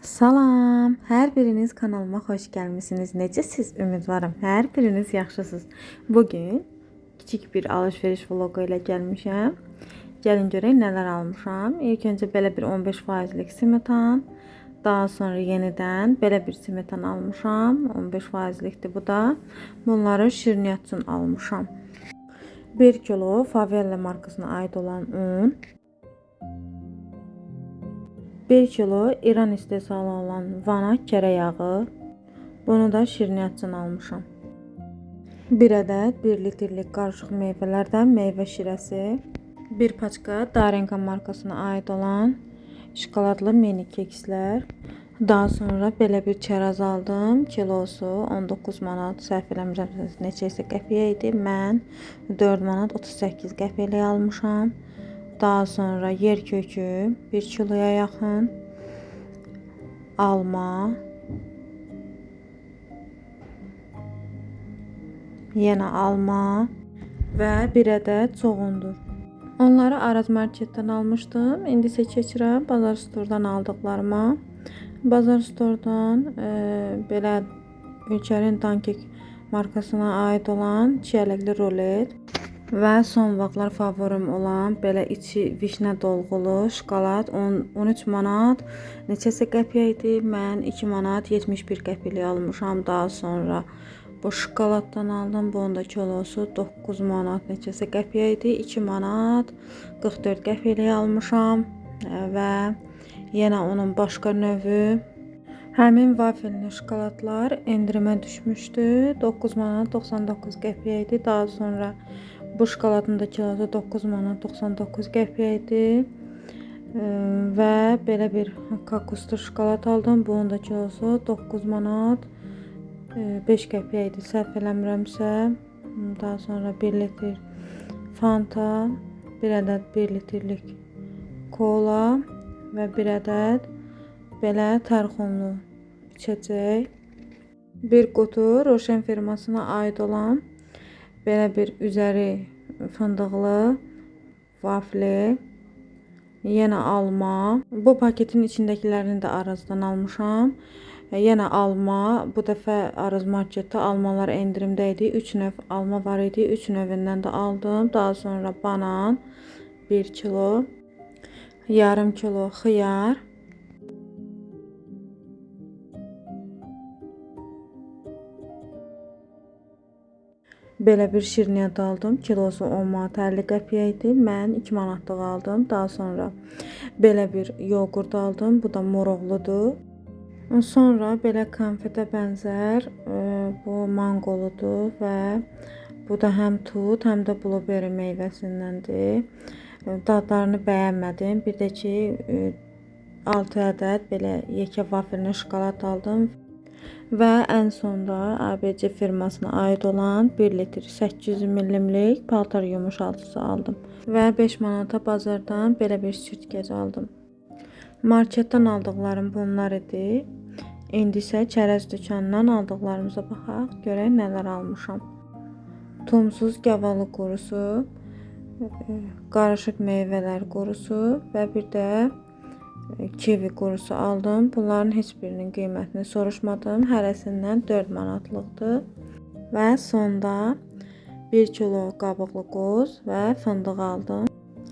Salam, hər biriniz kanalıma xoş gəlmisiniz. Necəsiz? Ümidvarım hər biriniz yaxşısınız. Bugün kiçik bir alış-veriş vlogu ilə gəlmişəm. Gəlin görək nələr almışam. İlk öncə belə bir 15%lik simetan, daha sonra yenidən belə bir simetan almışam. 15%likdir bu da. Bunları şirniyyat üçün almışam. 1 kilo Favela markasına aid olan un, 1 kilo İran istehsalı olan vana kərə yağı. Bunu da şirniyyat üçün almışam. 1 ədəd 1 litrlik qarışıq meyvələrdən meyvə şirəsi. 1 paçka Darenka markasına aid olan şokoladlı mini kekslər. Daha sonra belə bir çərəz aldım. Kilosu 19 manat, səhv eləmirəmsə neçə isə qəpiyə idi. Mən 4 manat 38 qəpiyə almışam. Daha sonra yer kökü 1 kiloya yaxın, alma, yenə alma və 1 ədəd soğundur. Onları Araz marketdən almışdım. İndi isə keçirəm Bazar Store'dan aldıqlarıma. Bazar Store'dan belə Ülkenin Dankek markasına aid olan çiyələkli rolet və son vaxtlar favorim olan belə içi vişnə dolğulu şokolad 13 manat neçəsə qəpiyə idi. Mən 2 manat 71 qəpiyə almışam. Daha sonra bu şokoladdan aldım. Bunun da kilosu 9 manat neçəsə qəpiyə idi. 2 manat 44 qəpiyə almışam və yenə onun başqa növü. Həmin vafelli şokoladlar endirimə düşmüşdü. 9 manat 99 qəpiyə idi. Daha sonra bu şokoladın da kilosu 9 manat 99 qəpiyə idi. Və belə bir kakuslu şokolad aldım. Bunun da kilosu 9 manat 5 qəpiyə idi, səhv eləmirəmsə. Daha sonra 1 litr Fanta, 1 ədəd 1 litrlik kola və 1 ədəd belə tərxunlu içəcək. Bir qutu Roşen firmasına aid olan belə bir üzəri fındıqlı vafli, yenə alma. Bu paketin içindəkilərini də Arazdan almışam. Yenə alma. Bu dəfə Araz marketdə almalar endirimdə idi. 3 növ alma var idi. 3 növündən də aldım. Daha sonra banan 1 kilo, yarım kilo xiyar, belə bir şirniyyat aldım. Kilosu 10 manat 50 qəpiyə idi. Mən 2 manatlıq aldım. Daha sonra belə bir yoğurt aldım. Bu da moroğludur. Sonra belə konfetə bənzər bu manqoludur və bu da həm tut, həm də blueberry meyvəsindəndir. Dadlarını bəyənmədim. Bir də ki 6 ədəd belə yekə vafelli şokolad aldım. Və ən sonda ABC firmasına aid olan 1 litr 800 millimlik paltar yumuşaltıcısı aldım. Və 5 manata bazardan belə bir sütgəc aldım. Marketdən aldıqlarım bunlar idi. İndi isə çərəz dükanından aldıqlarımıza baxaq, görək nələr almışam. Tumsuz gavalı qurusu, qarışıq meyvələr qurusu və bir də kivi qurusu aldım. Bunların heç birinin qiymətini soruşmadım. Hərəsindən 4 manatlıqdır. Və sonda 1 kilo qabıqlı qoz və fındıq aldım.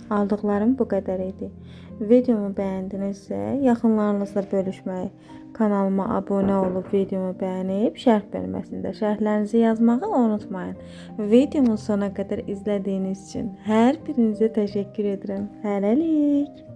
Aldıqlarım bu qədər idi. Videomu bəyəndinizsə, yaxınlarınızla bölüşməyi, kanalıma abunə olub videomu bəyənib, şərh bölməsində şərhlərinizi yazmağı unutmayın. Videomu sona qədər izlədiyiniz üçün hər birinizə təşəkkür edirəm. Hələlik.